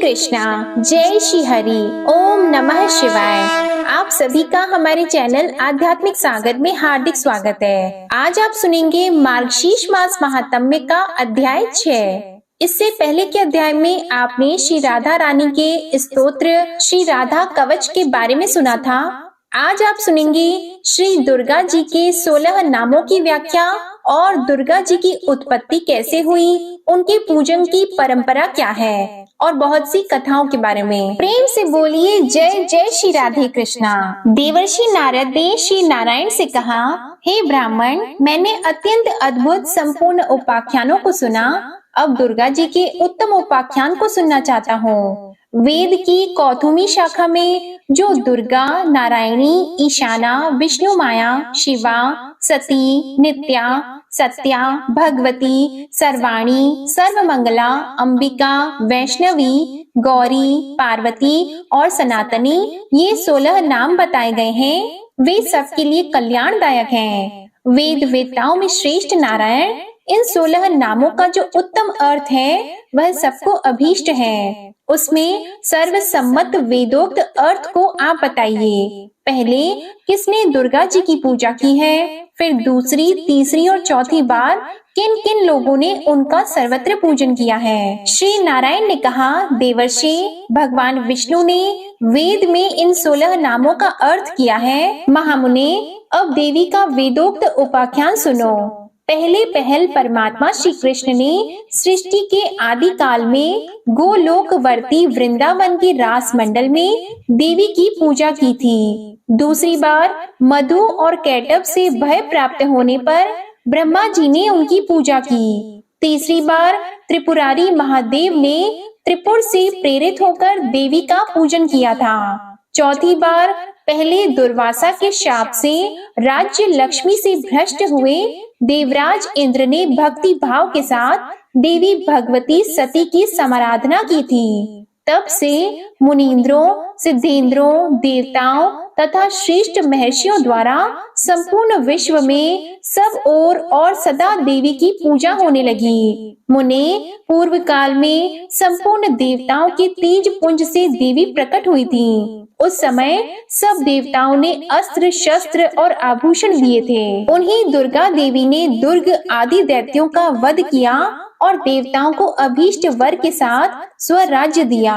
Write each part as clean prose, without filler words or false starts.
कृष्णा, जय श्री हरि, ओम नमः शिवाय। आप सभी का हमारे चैनल आध्यात्मिक सागर में हार्दिक स्वागत है। आज आप सुनेंगे मार्गशीर्ष मास महात्म्य का अध्याय 6। इससे पहले के अध्याय में आपने श्री राधा रानी के स्तोत्र श्री राधा कवच के बारे में सुना था। आज आप सुनेंगे श्री दुर्गा जी के 16 नामों की व्याख्या और दुर्गा जी की उत्पत्ति कैसे हुई, उनके पूजन की परंपरा क्या है और बहुत सी कथाओं के बारे में। प्रेम से बोलिए जय जय श्री राधे कृष्णा। देवर्षि नारद ने श्री नारायण से कहा, हे ब्राह्मण, मैंने अत्यंत अद्भुत संपूर्ण उपाख्यानों को सुना। अब दुर्गा जी के उत्तम उपाख्यान को सुनना चाहता हूँ। वेद की कौथुमी शाखा में जो दुर्गा, नारायणी, ईशाना, विष्णु माया, शिवा, सती, नित्या, सत्या, भगवती, सर्वाणी, सर्वमंगला, अंबिका, वैष्णवी, गौरी, पार्वती और सनातनी, ये 16 नाम बताए गए हैं। वे सबके लिए कल्याणदायक हैं। वेद वेत्ताओं में श्रेष्ठ नारायण इन 16 नामों का जो उत्तम अर्थ है वह सबको अभीष्ट है। उसमें सर्वसम्मत वेदोक्त अर्थ को आप बताइए। पहले किसने दुर्गा जी की पूजा की है, फिर दूसरी, तीसरी और चौथी बार किन किन लोगों ने उनका सर्वत्र पूजन किया है। श्री नारायण ने कहा, देवर्षि, भगवान विष्णु ने वेद में इन 16 नामों का अर्थ किया है। महामुने, अब देवी का वेदोक्त उपाख्यान सुनो। पहले पहल परमात्मा श्री कृष्ण ने सृष्टि के आदि काल में गोलोकवर्ती वृंदावन के रास मंडल में देवी की पूजा की थी। दूसरी बार मधु और कैटभ से भय प्राप्त होने पर ब्रह्मा जी ने उनकी पूजा की। तीसरी बार त्रिपुरारी महादेव ने त्रिपुर से प्रेरित होकर देवी का पूजन किया था। चौथी बार पहले दुर्वासा के शाप से राज्य लक्ष्मी से भ्रष्ट हुए देवराज इंद्र ने भक्ति भाव के साथ देवी भगवती सती की समाराधना की थी। तब से मुनींद्रों, सिद्धेंद्रों, देवताओं तथा श्रेष्ठ महर्षियों द्वारा संपूर्ण विश्व में सब ओर और सदा देवी की पूजा होने लगी। मुने, पूर्व काल में संपूर्ण देवताओं के तेज पुंज से देवी प्रकट हुई थी। उस समय सब देवताओं ने अस्त्र शस्त्र और आभूषण लिए थे। उन्हीं दुर्गा देवी ने दुर्ग आदि दैत्यों का वध किया और देवताओं को अभीष्ट वर के साथ स्वराज्य दिया।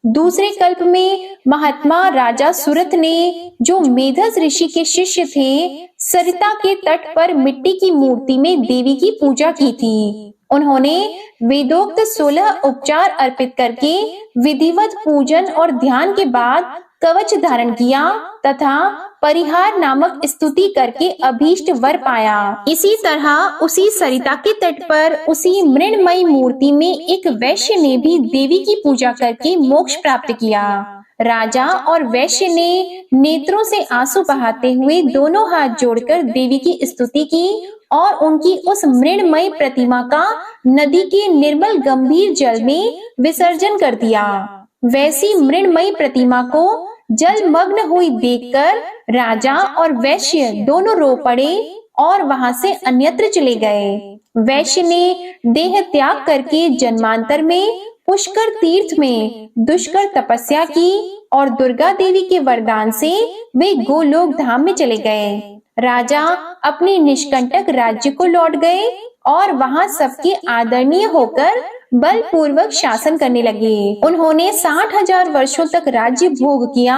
दूसरे कल्प में महात्मा राजा सुरथ ने, जो मेधस ऋषि के शिष्य थे, सरिता के तट पर मिट्टी की मूर्ति में देवी की पूजा की थी। उन्होंने वेदोक्त 16 उपचार अर्पित करके विधिवत पूजन और ध्यान के बाद कवच धारण किया तथा परिहार नामक स्तुति करके अभीष्ट वर पाया। इसी तरह उसी सरिता के तट पर उसी मृण्मयी मूर्ति में एक वैश्य ने भी देवी की पूजा करके मोक्ष प्राप्त किया। राजा और वैश्य ने नेत्रों से आंसू बहाते हुए दोनों हाथ जोड़कर देवी की स्तुति की और उनकी उस मृण्मयी प्रतिमा का नदी के निर्मल गंभीर जल में विसर्जन कर दिया। वैसी मृण्मयी प्रतिमा को जलमग्न हुई देखकर राजा और वैश्य दोनों रो पड़े और वहां से अन्यत्र चले गए। वैश्य ने देह त्याग करके जन्मांतर में पुष्कर तीर्थ में दुष्कर तपस्या की और दुर्गा देवी के वरदान से वे गोलोक धाम में चले गए। राजा अपने निष्कंटक राज्य को लौट गए और वहां सबके आदरणीय होकर बलपूर्वक शासन करने लगे। उन्होंने 60,000 वर्षों तक राज्य भोग किया।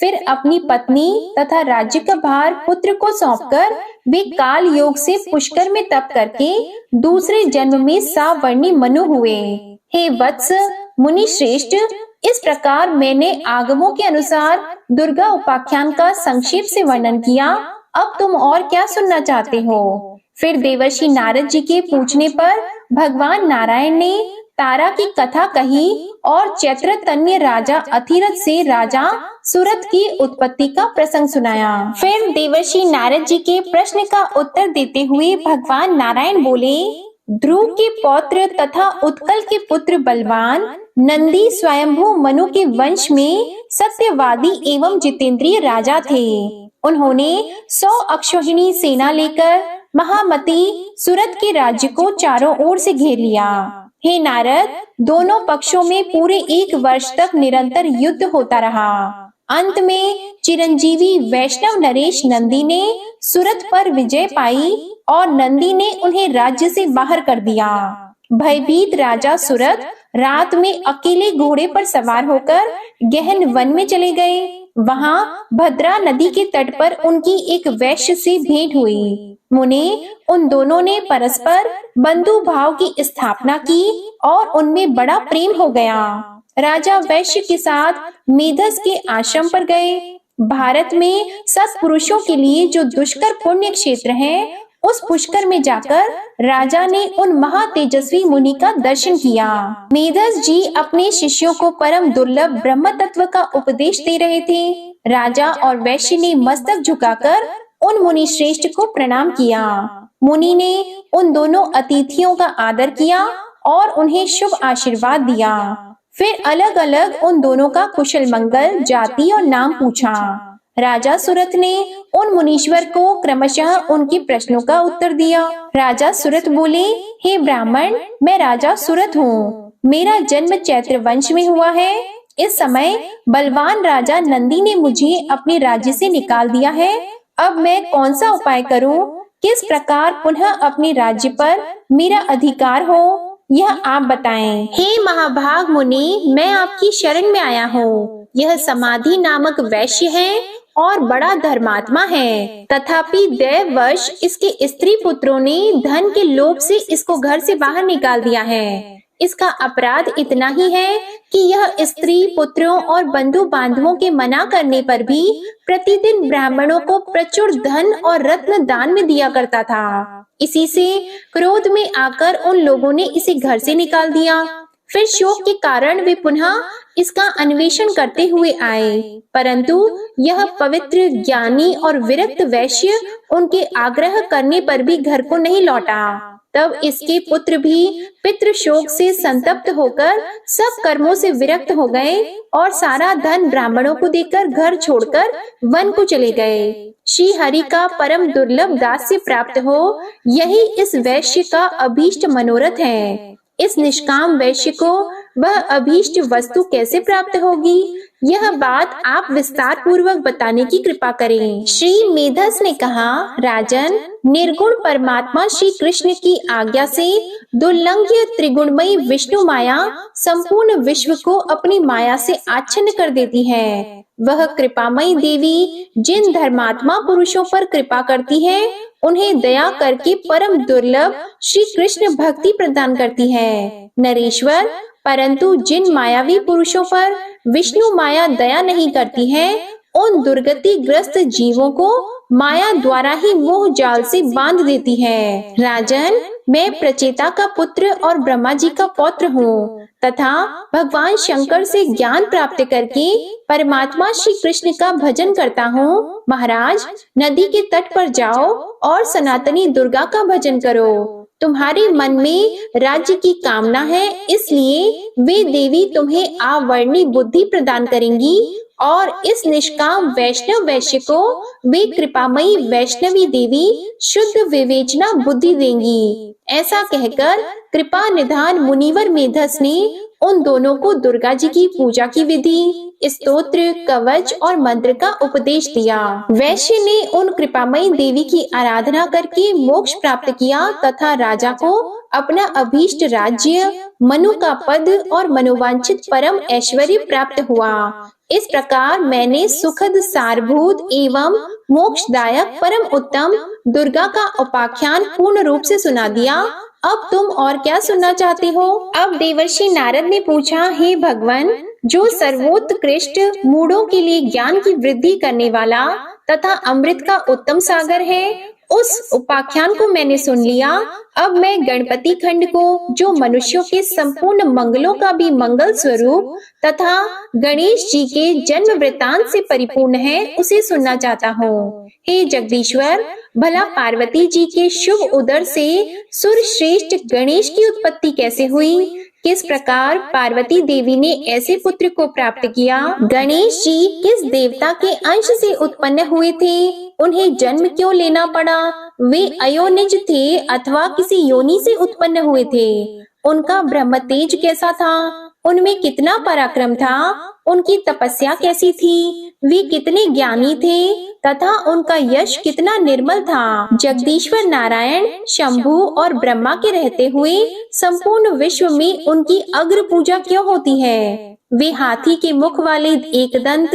फिर अपनी पत्नी तथा राज्य का भार पुत्र को सौंपकर वे काल योग से पुष्कर में तप करके दूसरे जन्म में सावर्णी मनु हुए। हे वत्स, मुनि श्रेष्ठ, इस प्रकार मैंने आगमों के अनुसार दुर्गा उपाख्यान का संक्षेप से वर्णन किया। अब तुम और क्या सुनना चाहते हो? फिर देवर्षि नारद जी के पूछने पर भगवान नारायण ने तारा की कथा कही और चैत्रतन्य राजा अथिरथ से राजा सुरथ की उत्पत्ति का प्रसंग सुनाया। फिर देवर्षि नारद जी के प्रश्न का उत्तर देते हुए भगवान नारायण बोले, ध्रुव के पौत्र तथा उत्कल के पुत्र बलवान नंदी स्वयंभू मनु के वंश में सत्यवादी एवं जितेंद्रिय राजा थे। उन्होंने 100 अक्षौहिणी सेना लेकर महामती सुरथ के राज्य को चारों ओर से घेर लिया। हे नारद, दोनों पक्षों में पूरे 1 वर्ष तक निरंतर युद्ध होता रहा। अंत में चिरंजीवी वैष्णव नरेश नंदी ने सुरथ पर विजय पाई और नंदी ने उन्हें राज्य से बाहर कर दिया। भयभीत राजा सुरथ रात में अकेले घोड़े पर सवार होकर गहन वन में चले गए। वहां भद्रा नदी के तट पर उनकी एक वैश्य से भेंट हुई। मुनि, उन दोनों ने परस्पर बंधु भाव की स्थापना की और उनमें बड़ा प्रेम हो गया। राजा वैश्य के साथ मेधस के आश्रम पर गए। भारत में सत्पुरुषों के लिए जो दुष्कर पुण्य क्षेत्र है, उस पुष्कर में जाकर राजा ने उन महातेजस्वी मुनि का दर्शन किया। मेधस जी अपने शिष्यों को परम दुर्लभ ब्रह्म तत्व का उपदेश दे रहे थे। राजा और वैश्य ने मस्तक झुकाकर उन मुनि श्रेष्ठ को प्रणाम किया। मुनि ने उन दोनों अतिथियों का आदर किया और उन्हें शुभ आशीर्वाद दिया। फिर अलग अलग उन दोनों का कुशल मंगल, जाति और नाम पूछा। राजा सुरथ ने उन मुनीश्वर को क्रमशः उनके प्रश्नों का उत्तर दिया। राजा सुरथ बोले, हे ब्राह्मण, मैं राजा सुरथ हूँ। मेरा जन्म चैत्र वंश में हुआ है। इस समय बलवान राजा नंदी ने मुझे अपने राज्य से निकाल दिया है। अब मैं कौन सा उपाय करूँ? किस प्रकार पुनः अपने राज्य पर मेरा अधिकार हो, यह आप बताएं। हे महाभाग मुनि, मैं आपकी शरण में आया हूँ। यह समाधि नामक वैश्य है और बड़ा धर्मात्मा है, तथापि दैववश इसके स्त्री पुत्रों ने धन के लोभ से इसको घर से बाहर निकाल दिया है। इसका अपराध इतना ही है कि यह स्त्री पुत्रों और बंधु बांधवों के मना करने पर भी प्रतिदिन ब्राह्मणों को प्रचुर धन और रत्न दान में दिया करता था। इसी से क्रोध में आकर उन लोगों ने इसे घर से निकाल दिया। फिर शोक के कारण वे पुनः इसका अन्वेषण करते हुए आए, परंतु यह पवित्र, ज्ञानी और विरक्त वैश्य उनके आग्रह करने पर भी घर को नहीं लौटा। तब इसके पुत्र भी पितृ शोक से संतप्त होकर सब कर्मों से विरक्त हो गए और सारा धन ब्राह्मणों को देकर घर छोड़कर वन को चले गए। श्री हरि का परम दुर्लभ दास्य प्राप्त हो, यही इस वैश्य का अभीष्ट मनोरथ है। इस निष्काम वैश्य को वह अभीष्ट वस्तु कैसे प्राप्त होगी, यह बात आप विस्तार पूर्वक बताने की कृपा करें। श्री मेधस ने कहा, राजन, निर्गुण परमात्मा श्री कृष्ण की आज्ञा से दुर्लंघ्य त्रिगुणमयी विष्णु माया संपूर्ण विश्व को अपनी माया से आच्छन्न कर देती है। वह कृपामयी देवी जिन धर्मात्मा पुरुषों पर कृपा करती है, उन्हें दया करके परम दुर्लभ श्री कृष्ण भक्ति प्रदान करती है। नरेश्वर, परंतु जिन मायावी पुरुषों पर विष्णु माया दया नहीं करती है, उन दुर्गति ग्रस्त जीवों को माया द्वारा ही मोह जाल से बांध देती है। राजन, मैं प्रचेता का पुत्र और ब्रह्मा जी का पौत्र हूँ तथा भगवान शंकर से ज्ञान प्राप्त करके परमात्मा श्री कृष्ण का भजन करता हूँ। महाराज, नदी के तट पर जाओ और सनातनी दुर्गा का भजन करो। तुम्हारे मन में राज्य की कामना है, इसलिए वे देवी तुम्हें आवर्णी बुद्धि प्रदान करेंगी और इस निष्काम वैष्णव वैश्य को वे कृपामयी वैष्णवी देवी शुद्ध विवेचना बुद्धि देंगी। ऐसा कहकर कृपा निधान मुनिवर मेधस ने उन दोनों को दुर्गा जी की पूजा की विधि, स्तोत्र, कवच और मंत्र का उपदेश दिया। वैश्य ने उन कृपामयी देवी की आराधना करके मोक्ष प्राप्त किया तथा राजा को अपना अभीष्ट राज्य, मनु का पद और मनोवांछित परम ऐश्वर्य प्राप्त हुआ। इस प्रकार मैंने सुखद, सारभूत एवं मोक्षदायक परम उत्तम दुर्गा का उपाख्यान पूर्ण रूप से सुना दिया। अब तुम और क्या सुनना चाहते हो? अब देवर्षि नारद ने पूछा, हे भगवान, जो सर्वोत्कृष्ट मूढ़ों के लिए ज्ञान की वृद्धि करने वाला तथा अमृत का उत्तम सागर है, उस उपाख्यान को मैंने सुन लिया। अब मैं गणपति खंड को, जो मनुष्यों के संपूर्ण मंगलों का भी मंगल स्वरूप तथा गणेश जी के जन्म वृतांत से परिपूर्ण है, उसे सुनना चाहता हूँ। हे जगदीश्वर, भला पार्वती जी के शुभ उदर से सुर श्रेष्ठ गणेश की उत्पत्ति कैसे हुई? किस प्रकार पार्वती देवी ने ऐसे पुत्र को प्राप्त किया? गणेश जी किस देवता के अंश से उत्पन्न हुए थे? उन्हें जन्म क्यों लेना पड़ा? वे अयोनिज थे अथवा किसी योनि से उत्पन्न हुए थे? उनका ब्रह्म तेज कैसा था, उनमें कितना पराक्रम था, उनकी तपस्या कैसी थी, वे कितने ज्ञानी थे तथा उनका यश कितना निर्मल था। जगदीश्वर नारायण, शंभु और ब्रह्मा के रहते हुए संपूर्ण विश्व में उनकी अग्र पूजा क्यों होती है? वे हाथी के मुख वाले एकदंत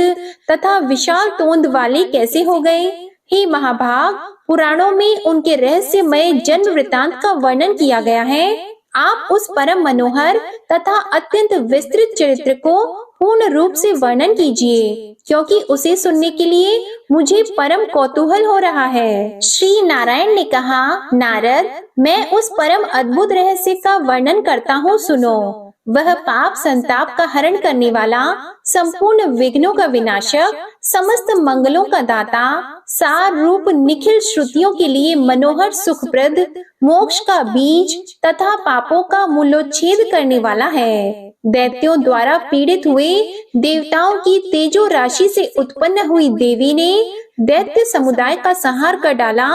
तथा विशाल तोंद वाले कैसे हो गए? हे महाभाग, पुराणों में उनके रहस्यमय जन्म वृतांत का वर्णन किया गया है। आप उस परम मनोहर तथा अत्यंत विस्तृत चरित्र को पूर्ण रूप से वर्णन कीजिए, क्योंकि उसे सुनने के लिए मुझे परम कौतूहल हो रहा है। श्री नारायण ने कहा, नारद, मैं उस परम अद्भुत रहस्य का वर्णन करता हूँ, सुनो। वह पाप संताप का हरण करने वाला, संपूर्ण विघ्नों का विनाशक, समस्त मंगलों का दाता, सार रूप निखिल श्रुतियों के लिए मनोहर सुखप्रद, मोक्ष का बीज तथा पापों का मूलोच्छेद करने वाला है। दैत्यों द्वारा पीड़ित हुए देवताओं की तेजो राशि से उत्पन्न हुई देवी ने दैत्य समुदाय का संहार कर डाला।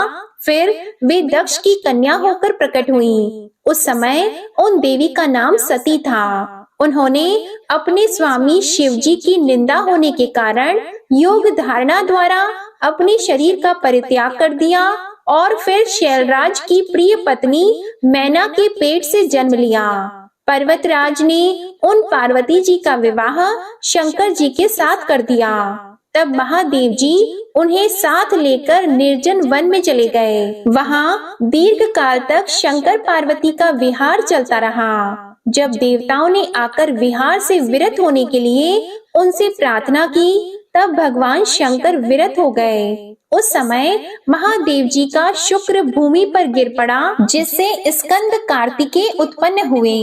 फिर वे दक्ष की कन्या होकर प्रकट हुईं। उस समय उन देवी का नाम सती था। उन्होंने अपने स्वामी शिवजी की निंदा होने के कारण योग धारणा द्वारा अपने शरीर का परित्याग कर दिया और फिर शैलराज की प्रिय पत्नी मैना के पेट से जन्म लिया। पर्वतराज ने उन पार्वती जी का विवाह शंकर जी के साथ कर दिया। तब महादेव जी उन्हें साथ लेकर निर्जन वन में चले गए। वहां दीर्घ काल तक शंकर पार्वती का विहार चलता रहा। जब देवताओं ने आकर विहार से विरत होने के लिए उनसे प्रार्थना की, तब भगवान शंकर विरत हो गए। उस समय महादेव जी का शुक्र भूमि पर गिर पड़ा, जिससे स्कंद कार्तिकेय उत्पन्न हुए।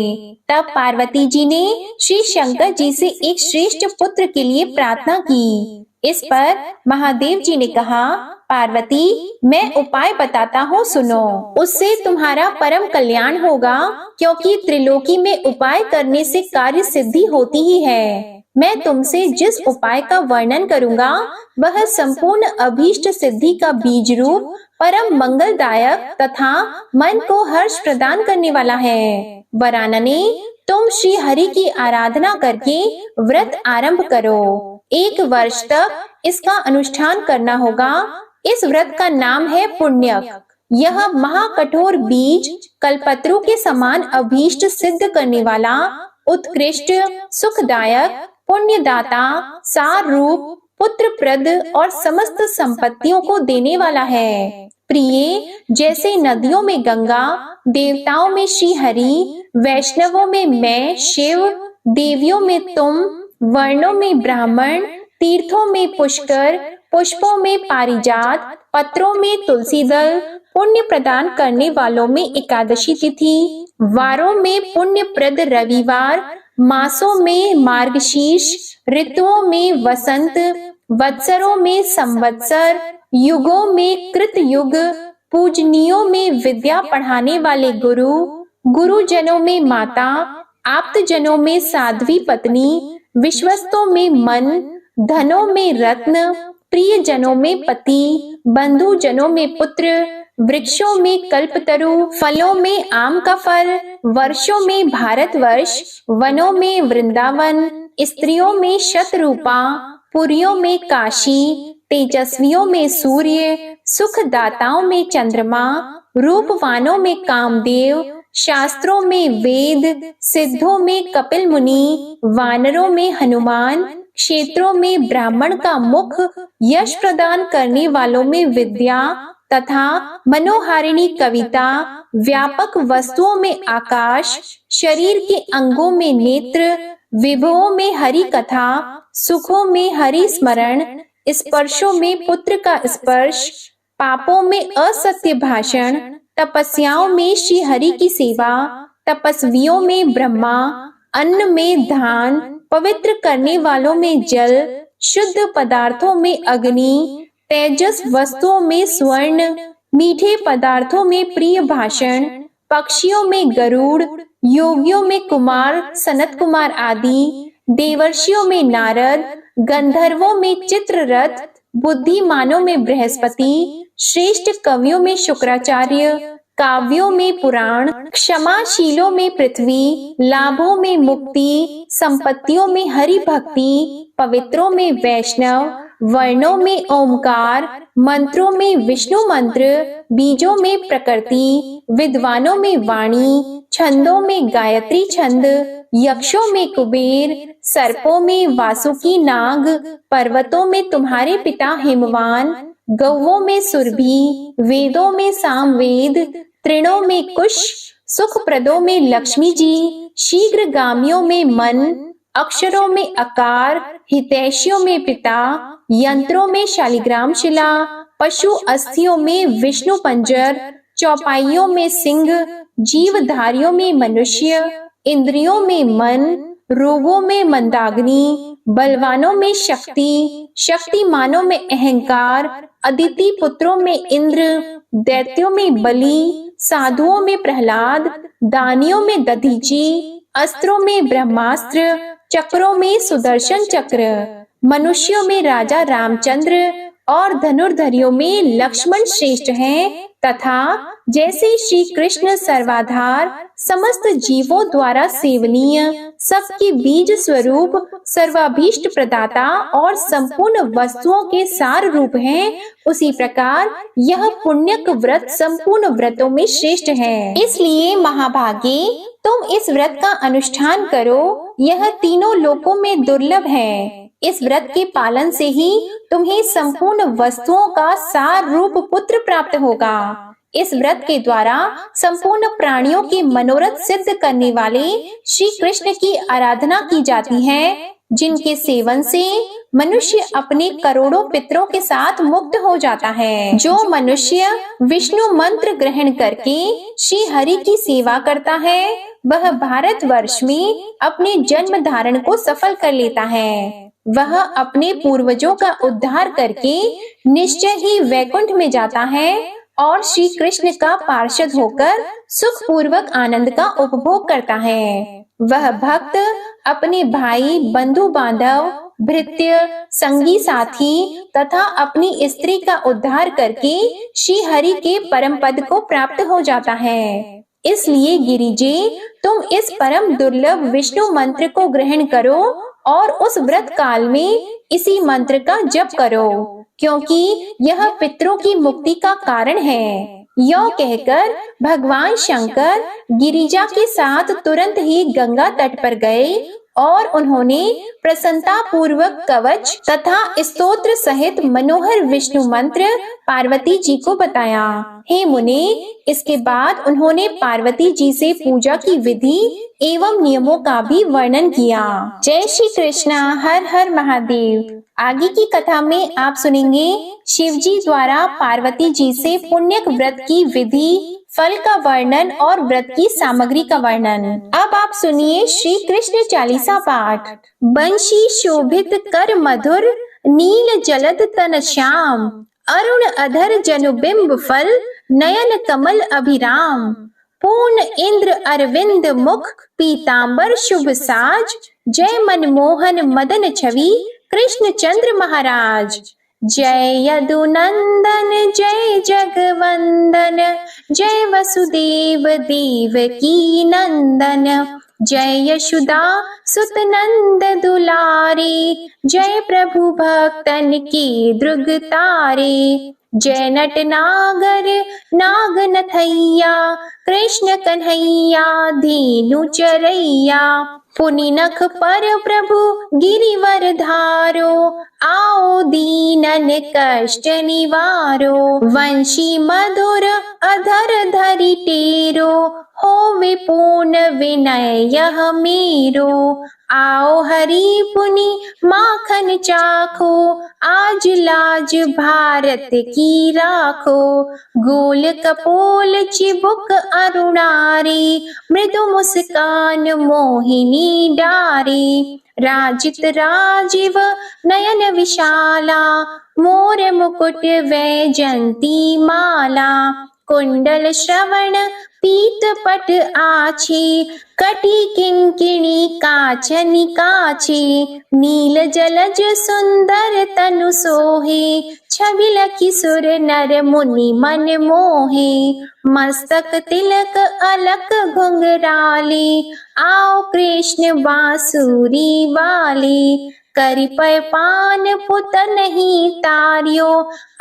तब पार्वती जी ने श्री शंकर जी से एक श्रेष्ठ पुत्र के लिए प्रार्थना की। इस पर महादेव जी ने कहा, पार्वती, मैं उपाय बताता हूँ, सुनो। उससे तुम्हारा परम कल्याण होगा, क्योंकि त्रिलोकी में उपाय करने से कार्य सिद्धि होती ही है। मैं तुमसे जिस उपाय का वर्णन करूँगा वह संपूर्ण अभीष्ट सिद्धि का बीज रूप, परम मंगलदायक तथा मन को हर्ष प्रदान करने वाला है। वरानने, तुम श्री हरि की आराधना करके व्रत आरंभ करो। 1 वर्ष तक इसका अनुष्ठान करना होगा। इस व्रत का नाम है पुण्यक। यह महाकठोर बीज कल्पत्रु के समान अभीष्ट सिद्ध करने वाला, उत्कृष्ट, सुखदायक, पुण्यदाता, सार रूप, पुत्रप्रद और समस्त संपत्तियों को देने वाला है। प्रिय, जैसे नदियों में गंगा, देवताओं में श्री हरि, वैष्णवों में मैं शिव, देवियों में तुम, वर्णों में ब्राह्मण, तीर्थों में पुष्कर, पुष्पों में पारिजात, पत्रों में तुलसी दल, पुण्य प्रदान करने वालों में एकादशी तिथि, वारों में पुण्यप्रद रविवार, मासों में मार्गशीर्ष, ऋतुओं में वसंत, वत्सरों में संवत्सर, युगों में कृत युग, पूजनियों में विद्या पढ़ाने वाले गुरु, गुरुजनों में माता, आप्तजनों में साध्वी पत्नी, विश्वस्तों में मन, धनों में रत्न, प्रिय जनों में पति, बंधु जनों में पुत्र, वृक्षों में कल्पतरु, फलों में आम का फल, वर्षों में भारतवर्ष, वनों में वृंदावन, स्त्रियों में शतरूपा, पुरियों में काशी, तेजस्वियों में सूर्य, सुखदाताओं में चंद्रमा, रूपवानों में कामदेव, शास्त्रों में वेद, सिद्धों में कपिल मुनि, वानरों में हनुमान, क्षेत्रों में ब्राह्मण का मुख, यश प्रदान करने वालों में विद्या तथा मनोहारिणी कविता, व्यापक वस्तुओं में आकाश, शरीर के अंगों में नेत्र, विभवों में हरि कथा, सुखों में हरि स्मरण, स्पर्शों में पुत्र का स्पर्श, पापों में असत्य भाषण, तपस्याओं में श्री हरि की सेवा, तपस्वियों में ब्रह्मा, अन्न में धान, पवित्र करने वालों में जल, शुद्ध पदार्थों में अग्नि, तेजस वस्तुओं में स्वर्ण, मीठे पदार्थों में प्रिय भाषण, पक्षियों में गरुड़, योगियों में कुमार सनत कुमार आदि, देवर्षियों में नारद, गंधर्वों में चित्ररथ, बुद्धिमानों में बृहस्पति, श्रेष्ठ कवियों में शुक्राचार्य, काव्यों में पुराण, क्षमाशीलों में पृथ्वी, लाभों में मुक्ति, संपत्तियों में हरि भक्ति, पवित्रों में वैष्णव, वर्णों में ओमकार, मंत्रों में विष्णु मंत्र, बीजों में प्रकृति, विद्वानों में वाणी, छंदों में गायत्री छंद, यक्षों में कुबेर, सर्पों में वासुकी नाग, पर्वतों में तुम्हारे पिता हिमवान, गौवों में सुरभि, वेदों में सामवेद, तृणों में कुश, सुखप्रदों में लक्ष्मी जी, शीघ्रगामियों में मन, अक्षरों में अकार, हितैषियों में पिता, यंत्रों में शालिग्राम शिला, पशु अस्थियों में विष्णु पंजर, चौपाइयों में सिंह, जीवधारियों में मनुष्य, इंद्रियों में मन, रोगों में मंदाग्नि, बलवानों में शक्ति, शक्तिमानों में अहंकार, अदिति पुत्रों में इंद्र, दैत्यों में बलि, साधुओं में प्रहलाद, दानियों में दधीची, अस्त्रों में ब्रह्मास्त्र, चक्रों में सुदर्शन चक्र, मनुष्यों में राजा रामचंद्र और धनुर्धरियों में लक्ष्मण श्रेष्ठ हैं, तथा जैसे श्री कृष्ण सर्वाधार, समस्त जीवों द्वारा सेवनीय, सबके बीज स्वरूप, सर्वाभीष्ट प्रदाता और संपूर्ण वस्तुओं के सार रूप हैं, उसी प्रकार यह पुण्यक व्रत संपूर्ण व्रतों में श्रेष्ठ है। इसलिए महाभागे, तुम इस व्रत का अनुष्ठान करो, यह तीनों लोकों में दुर्लभ है। इस व्रत के पालन से ही तुम्हें संपूर्ण वस्तुओं का सार रूप पुत्र प्राप्त होगा। इस व्रत के द्वारा संपूर्ण प्राणियों के मनोरथ सिद्ध करने वाले श्री कृष्ण की आराधना की जाती है, जिनके सेवन से मनुष्य अपने करोड़ों पितरों के साथ मुक्त हो जाता है। जो मनुष्य विष्णु मंत्र ग्रहण करके श्री हरि की सेवा करता है, वह भारतवर्ष में अपने जन्म धारण को सफल कर लेता है। वह अपने पूर्वजों का उद्धार करके निश्चय ही वैकुंठ में जाता है और श्री कृष्ण का पार्षद होकर सुख पूर्वक आनंद का उपभोग करता है। वह भक्त अपने भाई, बंधु बांधव, भृत्य, संगी साथी तथा अपनी स्त्री का उद्धार करके श्री हरि के परम पद को प्राप्त हो जाता है। इसलिए गिरिजे, तुम इस परम दुर्लभ विष्णु मंत्र को ग्रहण करो और उस व्रत काल में इसी मंत्र का जप करो, क्योंकि यह पितरों की मुक्ति का कारण है। यो कहकर भगवान शंकर गिरिजा के साथ तुरंत ही गंगा तट पर गए और उन्होंने प्रसन्नता पूर्वक कवच तथा स्तोत्र सहित मनोहर विष्णु मंत्र पार्वती जी को बताया। हे मुने, इसके बाद उन्होंने पार्वती जी से पूजा की विधि एवं नियमों का भी वर्णन किया। जय श्री कृष्णा, हर हर महादेव। आगे की कथा में आप सुनेंगे शिव जी द्वारा पार्वती जी से पुण्यक व्रत की विधि, फल का वर्णन और व्रत की सामग्री का वर्णन। अब आप सुनिए श्री कृष्ण चालीसा पाठ। बंशी शोभित कर मधुर, नील जलद तन श्याम, अरुण अधर जनुबिंब फल, नयन कमल अभिराम, पूर्ण इंद्र अरविंद मुख, पीतांबर शुभ साज, जय मनमोहन मदन छवि, कृष्ण चंद्र महाराज। जय यदुनंदन जय जगवंदन, जय वसुदेव देवकी नंदन, जय यशोदा सुत नंद दुलारे, जय प्रभु भक्तन की द्रुग तारे, जय नट नागर नाग नथैया, कृष्ण कन्हैया धेनु चरैया, पुनि नख पर प्रभु गिरिवर धारो, आओ दीनन कष्ट निवारो, वंशी मधुर अधर धरि टेरो, होवे पूर्ण विनय यह मेरो, आओ हरि पुनि माखन चाखो, आज लाज भारत की राखो, गोल कपोल चिबुक अरुणारी, मृदु मुस्कान मोहिनी डारी, राजित राजीव नयन विशाला, मोर मुकुट वैजंती माला, कुंडल श्रवण पीत पट आछे, कटी किंकिणी काचनि काछे, नील जलज सुंदर तनु सोहे, छवि लखी सुर नर मुनि मन मोहे, मस्तक तिलक अलक घुंघराले, आओ कृष्ण बांसुरी वाले, करि पय पान पुत नहीं तारियो,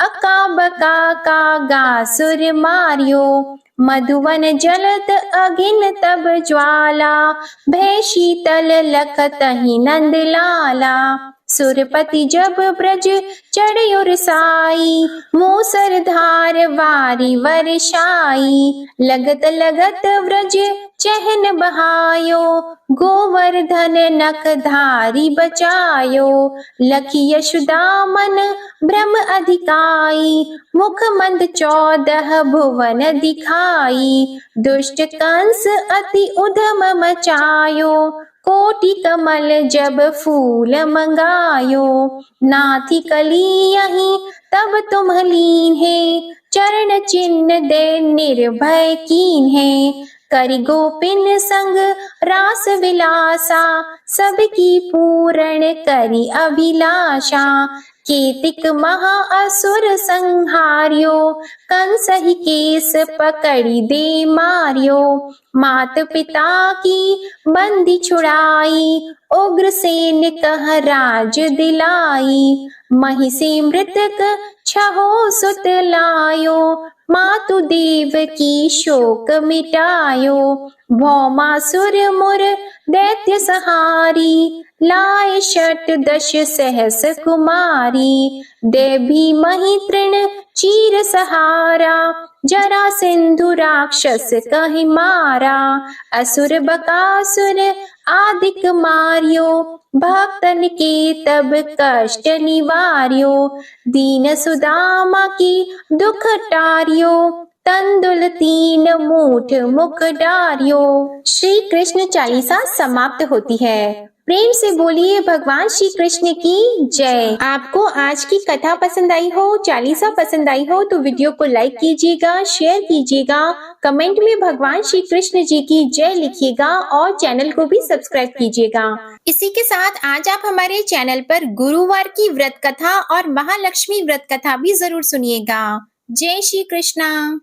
अका बका का सुर मारियो, मधुवन जलत अगिन तब ज्वाला, भय शीतल लखतहि नंद लाला, सुरपति जब ब्रज चढ़्यो साई, मूसर धार वारी वर्षाई, लगत लगत व्रज चहन बहायो, गोवर्धन नख धारी बचायो, लखी यशोदा मन भ्रम अधिकाई, मुख मंद 14 भुवन दिखाई, दुष्ट कंस अति उधम मचायो, कोटि कमल जब फूल मंगायो, नाथी कली यहीं तब तुम लीन है, चरण चिन्ह दे निर्भय कीन है, करि गोपिन संग रास विलासा, सबकी पूर्ण करि अभिलाषा, केतिक महा असुर संहार्यो, कंस ही केस पकड़ी दे मारियो, मात पिता की बंदी छुड़ाई, उग्रसेन कह राज दिलाई, महिषी मृतक छहो सुत लायो, मातु देव की शोक मिटायो, भौमासुर मुर दैत्य सहारी, लाए 68 सहस कुमारी, देवी मही तृण चीर सहारा, जरा सिंधु राक्षस कहि मारा, असुर बकासुर आदिक मारियो, भक्तन के तब कष्ट निवार्यो, दीन सुदामा की दुख टारियो, तंदुल 3 मूठ मुख डारियो। श्री कृष्ण चालीसा समाप्त होती है। प्रेम से बोलिए भगवान श्री कृष्ण की जय। आपको आज की कथा पसंद आई हो, चालीसा पसंद आई हो तो वीडियो को लाइक कीजिएगा, शेयर कीजिएगा, कमेंट में भगवान श्री कृष्ण जी की जय लिखिएगा और चैनल को भी सब्सक्राइब कीजिएगा। इसी के साथ आज आप हमारे चैनल पर गुरुवार की व्रत कथा और महालक्ष्मी व्रत कथा भी जरूर सुनिएगा। जय श्री कृष्णा।